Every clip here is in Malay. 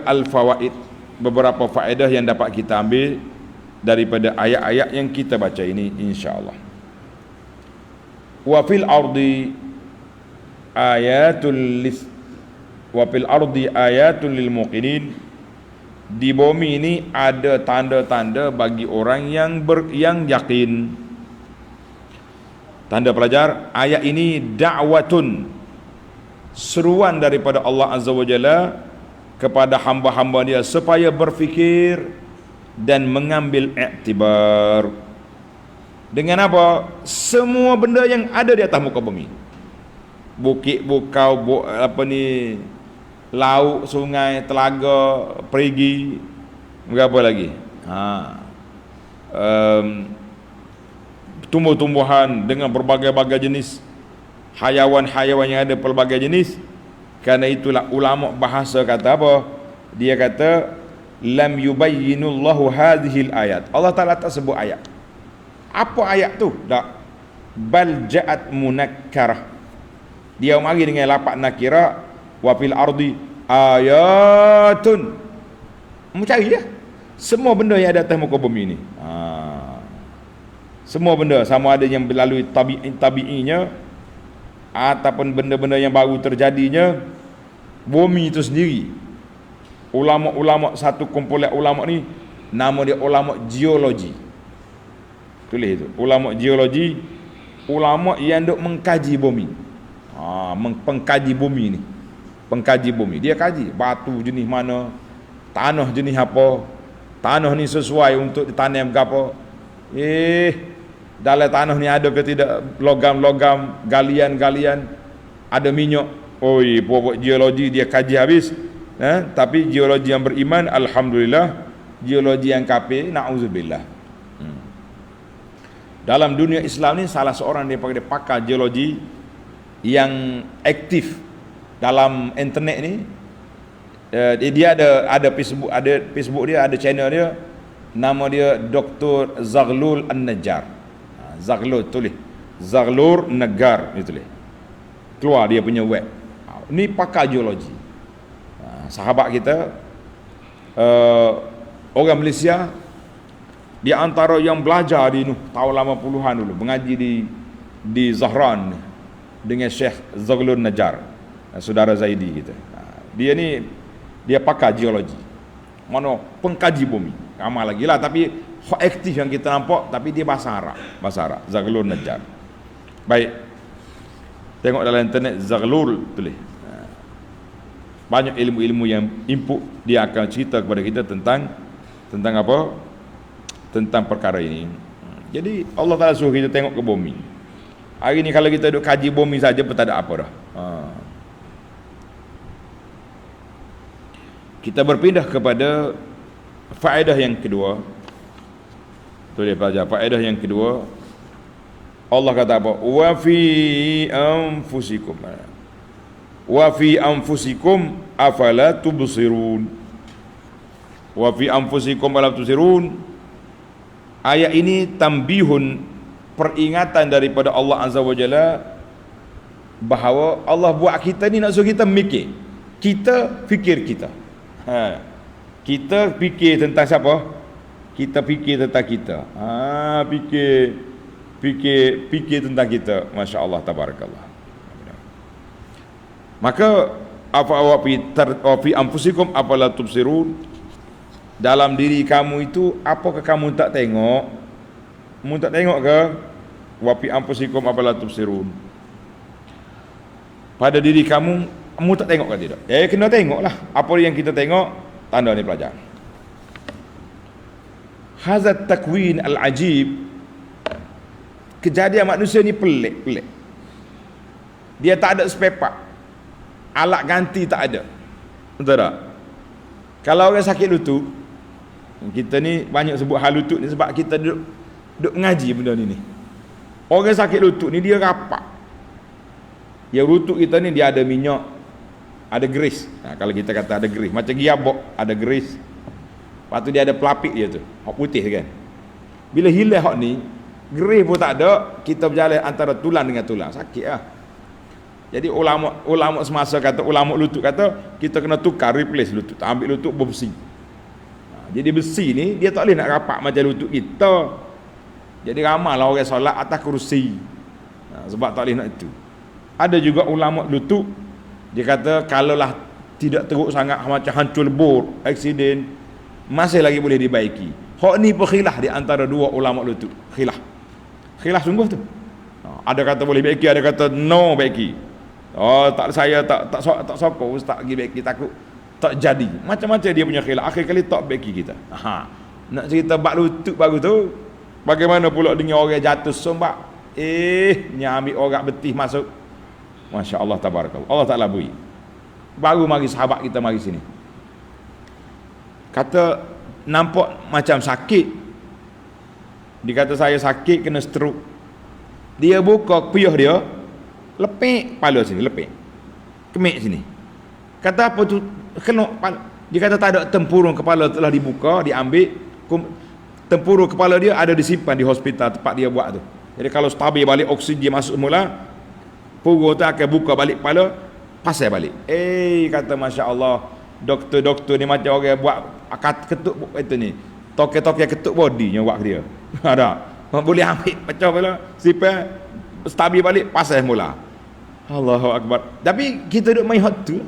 al-fawaid, beberapa faedah yang dapat kita ambil daripada ayat-ayat yang kita baca ini insya-Allah. Wa fil ardi ayatul lil muqinin. Di bumi ini ada tanda-tanda bagi orang yang yakin. Tanda pelajar, ayat ini da'watun, seruan daripada Allah Azza wa Jalla kepada hamba-hamba Dia supaya berfikir dan mengambil iktibar. Dengan apa? Semua benda yang ada di atas muka bumi. Bukit, bukau, laut, sungai, telaga, perigi, berapa lagi? Tumbuh-tumbuhan dengan berbagai-bagai jenis, hayawan-hayawan yang ada pelbagai jenis. Karena itulah ulama bahasa kata apa? Dia kata lam yubayyinullahu hadhil ayat. Allah Taala tak sebut ayat. Apa ayat tu? Tak. Bal ja'at munakkarah. Dia mari dengan lapak nakira, wa fil ardi ayatun. Mencari dia. Semua benda yang ada atas muka bumi ni. Semua benda, sama ada yang melalui tabi'inya ataupun benda-benda yang baru terjadinya, bumi itu sendiri. Ulama-ulama, satu kumpulan ulama ni nama dia ulama geologi. Tulis itu, ulama geologi, ulama yang duk mengkaji bumi. Pengkaji bumi ni. Pengkaji bumi. Dia kaji batu jenis mana, tanah jenis apa, tanah ni sesuai untuk ditanam berapa. Dalam tanah ni ada ke tidak logam-logam, galian-galian, ada minyak. Pokok geologi dia kaji habis. Tapi geologi yang beriman, alhamdulillah. Geologi yang kafir, na'udzubillah. Dalam dunia Islam ni salah seorang daripada pakar geologi yang aktif dalam internet ni. Dia ada Facebook dia, ada channel dia, nama dia Dr. Zaghlul An-Najjar. Zaghlul, tulis Zaghlul Nagar, ni tulis, keluar dia punya web. Ni pakar geologi. Sahabat kita, orang Malaysia, di antara yang belajar di tahun 80-an dulu, mengaji di Zahran dengan Syekh Zaghlul Najjar, saudara Zaidi kita. Dia pakar geologi, mana pengkaji bumi, ramai lagi lah, tapi aktif yang kita nampak, tapi dia bahasa Arab, Zaghlul Najjar. Baik, tengok dalam internet Zaghlul tulis. Banyak ilmu-ilmu yang input, dia akan cerita kepada kita tentang apa? Tentang perkara ini. Jadi Allah Taala suruh kita tengok ke bumi. Hari ni kalau kita duk kaji bumi saja pun tak ada apa dah. Kita berpindah kepada faedah yang kedua. Tulis pelajar, faedah yang kedua, Allah kata apa? Wa fi anfusikum afala tubsirun. Wa fi anfusikum afala tubsirun. Ayat ini tambihun, peringatan daripada Allah Azza wa Jalla, bahawa Allah buat kita ni nak suruh kita mikir. Kita fikir kita. Kita fikir tentang siapa? Kita fikir tentang kita. Fikir tentang kita. Masya Allah, tabarakallah. Maka wa fi anfusikum afala tubsirun. Dalam diri kamu itu, apakah kamu tak tengok? Kamu tak tengok ke? Wa fi anfusikum afala tubsirun. Pada diri kamu tak tengok ke tidak? Kena tengoklah. Apa yang kita tengok, tanda ni pelajar. Hazat takwin al-ajib. Kejadian manusia ni pelik. Dia tak ada spare part, alat ganti tak ada. Betul tak? Kalau orang sakit lutut, kita ni banyak sebut hal lutut ni sebab kita duduk mengaji benda ni. Orang sakit lutut ni dia rapat. Ya, lutut kita ni dia ada minyak, ada grease. Kalau kita kata ada grease, macam gearbox ada grease. Lepas tu dia ada pelapik dia tu, hak putih kan. Bila hilang hak ni, grease pun tak ada, kita berjalan antara tulang dengan tulang, sakit lah. Jadi ulama semasa kata, ulama lutut kata kita kena tukar, replace lutut, ambil lutut bersih. Jadi besi ni dia tak boleh nak rapat macam lutut kita. Jadi ramailah orang solat atas kerusi. Sebab tak boleh nak itu. Ada juga ulama lutut dia kata kalaulah tidak teruk sangat macam hancur lebur, aksiden, masih lagi boleh dibaiki. Hak ni pun khilaf di antara dua ulama lutut. Khilaf sungguh tu. Ada kata boleh baiki, ada kata no baiki. Oh, tak, saya tak sokong ustaz pergi baiki, takut tak jadi. Macam-macam dia punya khilaf. Akhir kali tak baiki kita. Nak cerita bak lutut baru tu, bagaimana pula dengan orang jatuh sombak, nyambil orang betih masuk. Masya Allah, tabarakallah. Allah Ta'ala bui. Baru mari sahabat kita mari sini. Kata nampak macam sakit. Dia kata saya sakit kena stroke. Dia buka piyah dia, lepek kepala sini, lepek. Kemik sini. Kata apa tu? Kena kepala. Dia kata tak ada tempurung kepala telah dibuka, diambil. Tempurung kepala dia ada disimpan di hospital tempat dia buat tu. Jadi kalau stabil balik, oksigen masuk semula, purung tu akan buka balik kepala, pasal balik. Kata Masya Allah, doktor-doktor ni macam orang buat ketuk itu ni, toke-toke ketuk body yang buat dia. Ada boleh ambil pecah pula, sipar stabil balik, pasal mula. Allahu Akbar. Tapi kita duduk main hot tu,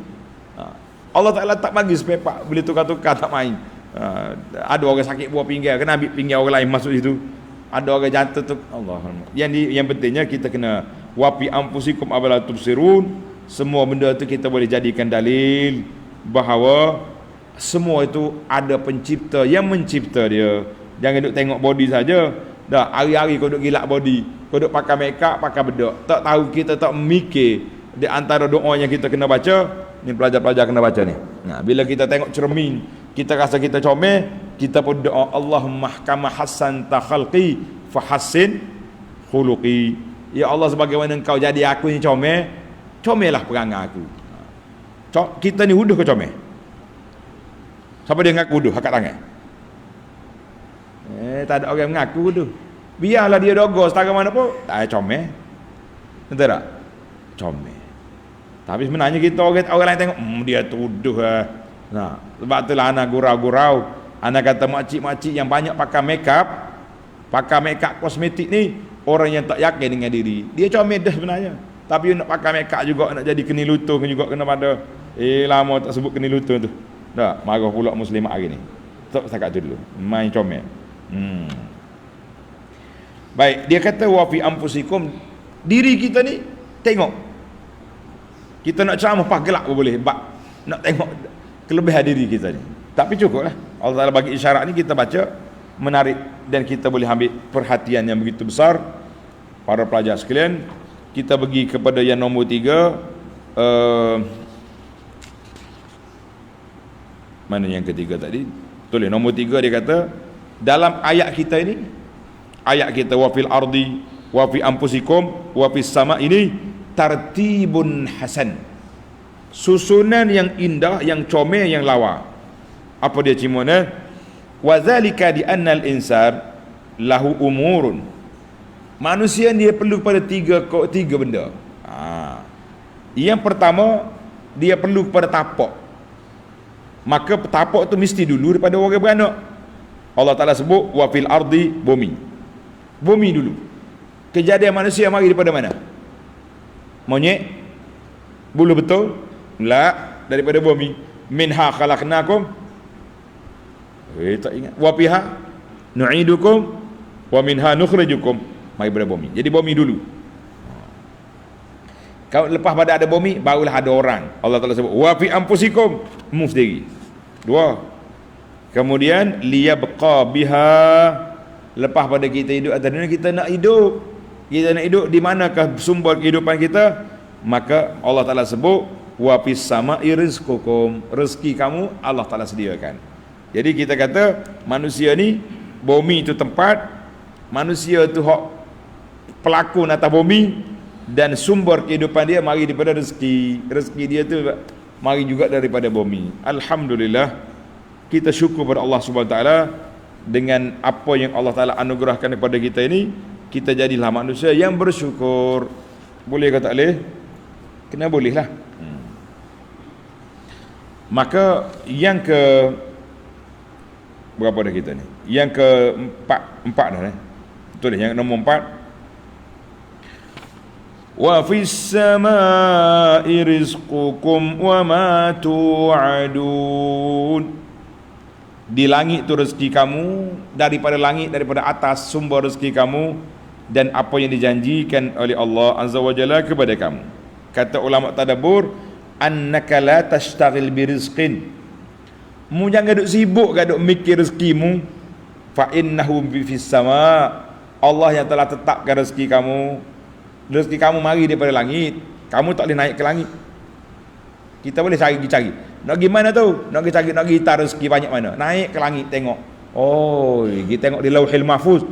Allah Ta'ala tak bagi sepepak boleh tukar-tukar, tak main. Ada orang sakit buah pinggang, kena ambil pinggang orang lain masuk situ. Ada orang jatuh tu, Allah. Yang pentingnya kita kena wafi ampusikum abala tubsirun. Semua benda tu kita boleh jadikan dalil bahawa semua itu ada pencipta yang mencipta dia. Jangan duk tengok body saja. Dah hari-hari kau duk gilak body, kau duk pakai make up, pakai bedak. Tak tahu, kita tak mikir di antara doa yang kita kena baca. Ni pelajar-pelajar kena baca ni. Nah, bila kita tengok cermin, kita rasa kita comel, kita pun doa Allahumma kama hassanta khalqi fahassin khuluqi. Ya Allah, sebagaimana engkau jadi aku ni comel, comellah perangai aku. Kita ni huduh ke comel? Siapa dia ngaku huduh? Angkat tangan. Tak ada orang mengaku huduh. Biarlah dia dogo setara mana pun, tak comel. Betul tak? Comel. Tapi sebenarnya kita orang lain tengok, dia tuduh lah. Nah, sebab itulah anak gurau-gurau. Anak kata makcik-makcik yang banyak pakai makeup kosmetik ni, orang yang tak yakin dengan diri. Dia comel dah sebenarnya. Tapi nak pakai makeup juga, nak jadi keni lutung juga kena pada. Lama tak sebut keni lutung tu. Dah, marah pula muslimat hari ni. Tak setakat tu dulu. Main comel. Baik, dia kata wa fi anfusikum, diri kita ni tengok. Kita nak ceramah pas gelak pun boleh, nak tengok kelebihan diri kita ni. Tapi cukuplah. Allah Ta'ala bagi isyarat ni, kita baca, menarik, dan kita boleh ambil perhatian yang begitu besar. Para pelajar sekalian, kita pergi kepada yang nombor 3. Mana yang ketiga tadi? Tulis nombor 3, dia kata dalam ayat kita ini, ayat kita wa fil ardi wa fi anfusikum wa fis sama, ini tartibun hasan, susunan yang indah, yang comel, yang lawa. Apa dia cimona? Wa zalika di annal insan lahu umurun, manusia dia perlu pada tiga benda. Yang pertama, dia perlu kepada tapak. Maka tapak tu mesti dulu daripada orang beranak. Allah Ta'ala sebut wa fil ardi, bumi dulu. Kejadian manusia mari daripada mana? Monyet? Bulu betul? La, daripada bumi. Minha khalaqnakum, tak ingat. Wa fiha nu'idukum wa minha nukhrijukum, mari daripada bumi. Jadi bumi dulu. Kalau lepas pada ada bumi, barulah ada orang. Allah Ta'ala sebut wa fi anfusikum, move sendiri. 2. Kemudian liyabqa biha, lepas pada kita hidup atas dunia, kita nak hidup. Kita nak hidup di manakah sumber kehidupan kita? Maka Allah Ta'ala sebut wa fis sama'i rizqukum, rezeki kamu Allah Ta'ala sediakan. Jadi kita kata manusia ni, bumi itu tempat, manusia tu hak pelakon atas bumi, dan sumber kehidupan dia mari daripada rezeki dia tu mari juga daripada bumi. Alhamdulillah, kita syukur kepada Allah Subhanahu Wa Taala dengan apa yang Allah Ta'ala anugerahkan kepada kita ini. Kita jadilah manusia yang bersyukur. Boleh ke tak boleh? kena boleh lah. Maka yang ke berapa dah kita ni? Yang ke empat dah. Betul dah, yang nombor 4. Wa fis samaa'i rizqukum wa ma tu'adun. Di langit tu rezeki kamu, daripada langit, daripada atas sumber rezeki kamu, dan apa yang dijanjikan oleh Allah Azza wa Jalla kepada kamu. Kata ulama tadabbur, annaka la tashtaghil bi rizqin. Mu jangan duk sibuk ke duk mikir rezekimu. Fa innahu fis sama'. Allah yang telah tetapkan rezeki kamu. Rezeki kamu mari daripada langit. Kamu tak boleh naik ke langit. Kita boleh cari. Nak pergi mana tu? Nak pergi cari, nak pergi tar rezeki banyak mana? Naik ke langit tengok. Oh, kita tengok di Lauhil Mahfuz.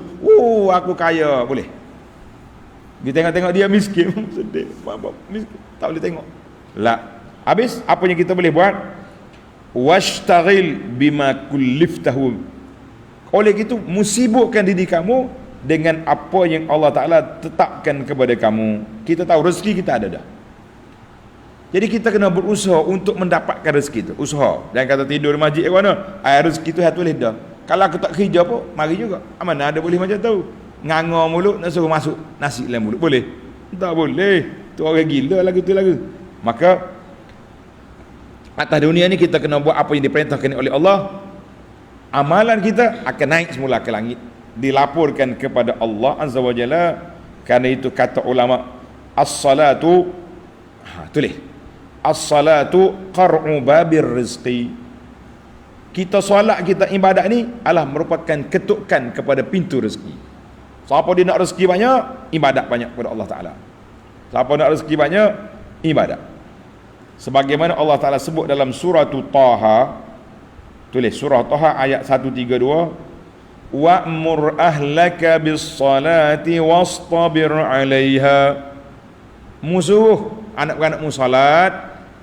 Aku kaya, boleh. Kita tengok dia miskin, sedih. Miskin, tak boleh tengok. La. Habis apa yang kita boleh buat? Washtaghil bima kulliftahu. Oleh itu, musibukkan diri kamu dengan apa yang Allah Ta'ala tetapkan kepada kamu. Kita tahu rezeki kita ada dah. Jadi kita kena berusaha untuk mendapatkan rezeki itu. Usaha. Jangan kata tidur di masjid ke mana, rezeki tu hatu boleh dah. Kalau aku tak kerja pun, mari juga. Mana ada boleh macam tu. Nganga mulut nak suruh masuk nasi dalam mulut, boleh? Tak boleh. Tu orang gila lagu tu lagu. Maka atas dunia ni kita kena buat apa yang diperintahkan oleh Allah. Amalan kita akan naik semula ke langit, dilaporkan kepada Allah Azza wa Jalla. Kerana itu kata ulama, as-salatu, tulis, as-salatu qar'u babir rizqi. Kita solat, kita ibadat ni adalah merupakan ketukan kepada pintu rezeki. Siapa dia nak rezeki banyak, ibadat banyak kepada Allah Ta'ala. Siapa nak rezeki banyak, ibadat. Sebagaimana Allah Ta'ala sebut dalam surah Taha, tulis surah Taha ayat 132, wa'mur ahlaka bis-salati wastabir 'alaiha. Musuh anak-anakmu salat,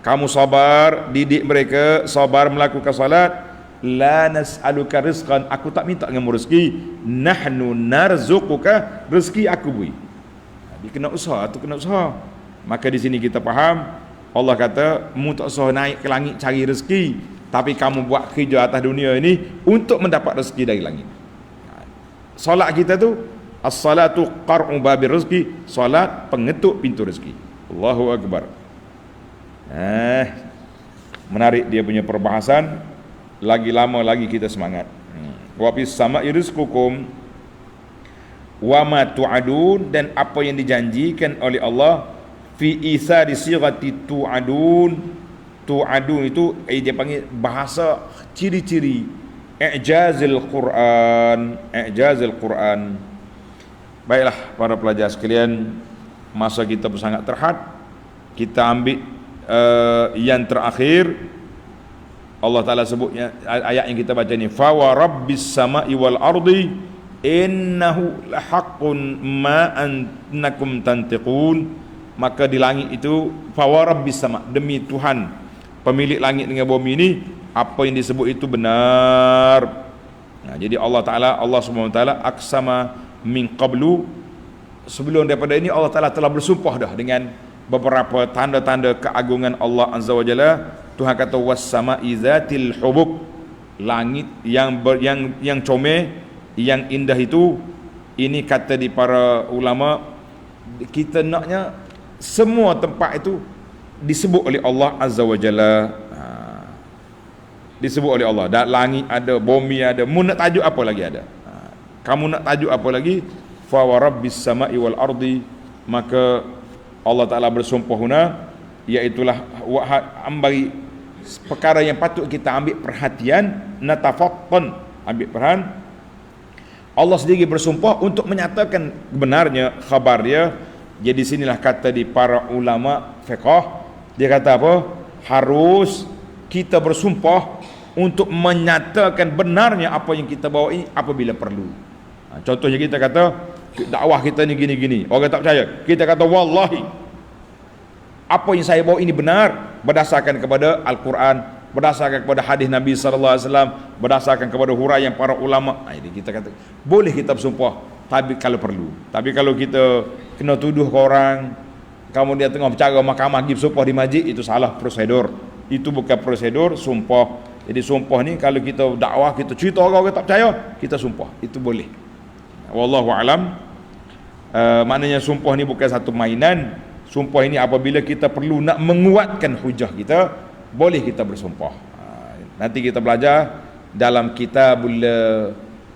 kamu sabar, didik mereka sabar melakukan salat. La nas'aluka rizqan, aku tak minta dengan rezeki, nahnu narzuquka, rezeki aku beri. Dia kena usaha, tu kena usaha. Maka di sini kita faham, Allah kata, mu tak usah naik ke langit cari rezeki, tapi kamu buat kerja atas dunia ini untuk mendapat rezeki dari langit. Solat kita tu, as-salatu qar'u babir rezeki, solat pengetuk pintu rezeki. Allahu Akbar. Menarik dia punya perbahasan. Lagi lama lagi kita semangat. Wa fis sama'i rizqukum wa ma tu'adun, dan apa yang dijanjikan oleh Allah. Fi isari sighati tu'adun. Tu'adun itu dia panggil bahasa ciri-ciri i'jazil Quran. I'jazil Quran. Baiklah para pelajar sekalian, masa kita pun sangat terhad. Kita ambil yang terakhir. Allah Ta'ala sebutnya ayat yang kita baca ni, fa wa rabbis sama'i wal ardi innahu lahaqqun ma annakum tantiqun. Maka di langit itu, fa wa rabbis sama', demi Tuhan pemilik langit dengan bumi ini, apa yang disebut itu benar. Jadi Allah Ta'ala, Allah SWT aksama min qablu, sebelum daripada ini Allah Ta'ala telah bersumpah dah dengan beberapa tanda-tanda keagungan Allah Azza wa Jalla. Tuhan kata was-sama'i zatil hubuk, langit yang comel, yang indah itu. Ini kata di para ulama, kita naknya semua tempat itu disebut oleh Allah Azza wa Jalla. Disebut oleh Allah. Dan langit ada, bumi ada. Mu nak tajuk apa lagi ada? Kamu nak tajuk apa lagi? Fa wa rabbis sama'i wal ardi. Maka Allah Ta'ala bersumpah huna, iaitulah ambari perkara yang patut kita ambil perhatian, natafattan, ambil perhatian. Allah sendiri bersumpah untuk menyatakan benarnya khabar dia. Jadi sinilah kata di para ulama fiqh, dia kata apa? Harus kita bersumpah untuk menyatakan benarnya apa yang kita bawa ini apabila perlu. Contohnya kita kata dakwah kita ni gini-gini, orang tak percaya, kita kata wallahi apa yang saya bawa ini benar berdasarkan kepada Al-Quran, berdasarkan kepada hadis Nabi sallallahu alaihi wasallam, berdasarkan kepada huraian para ulama. Ini kita kata boleh kita bersumpah, tapi kalau perlu. Tapi kalau kita kena tuduh ke orang, kemudian tengah bercara mahkamah pergi bersumpah di masjid, itu salah prosedur. Itu bukan prosedur sumpah. Jadi sumpah ni kalau kita dakwah, kita cerita orang tak percaya, kita sumpah, itu boleh. Wallahu alam. Maknanya sumpah ni bukan satu mainan. Sumpah ini apabila kita perlu nak menguatkan hujah kita, boleh kita bersumpah. Nanti kita belajar dalam kitabul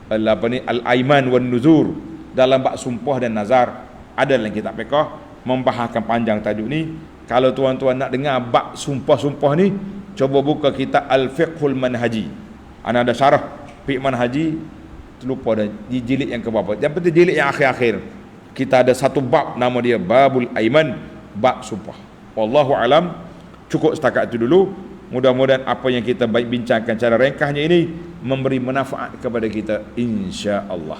al-aiman wan nuzur, dalam bab sumpah dan nazar, ada dalam kitab fiqh membahaskan panjang tajuk ni. Kalau tuan-tuan nak dengar bab sumpah-sumpah ni, coba buka kitab al-fiqhul manhaji. Ana ada syarah fiqh manhaji, terlupa dah di jilid yang ke berapa. Yang penting jilid yang akhir-akhir. Kita ada satu bab nama dia babul aiman, bab sumpah. Wallahu alam. Cukup setakat itu dulu. Mudah-mudahan apa yang kita baik bincangkan cara ringkasnya ini memberi manfaat kepada kita, insya-Allah.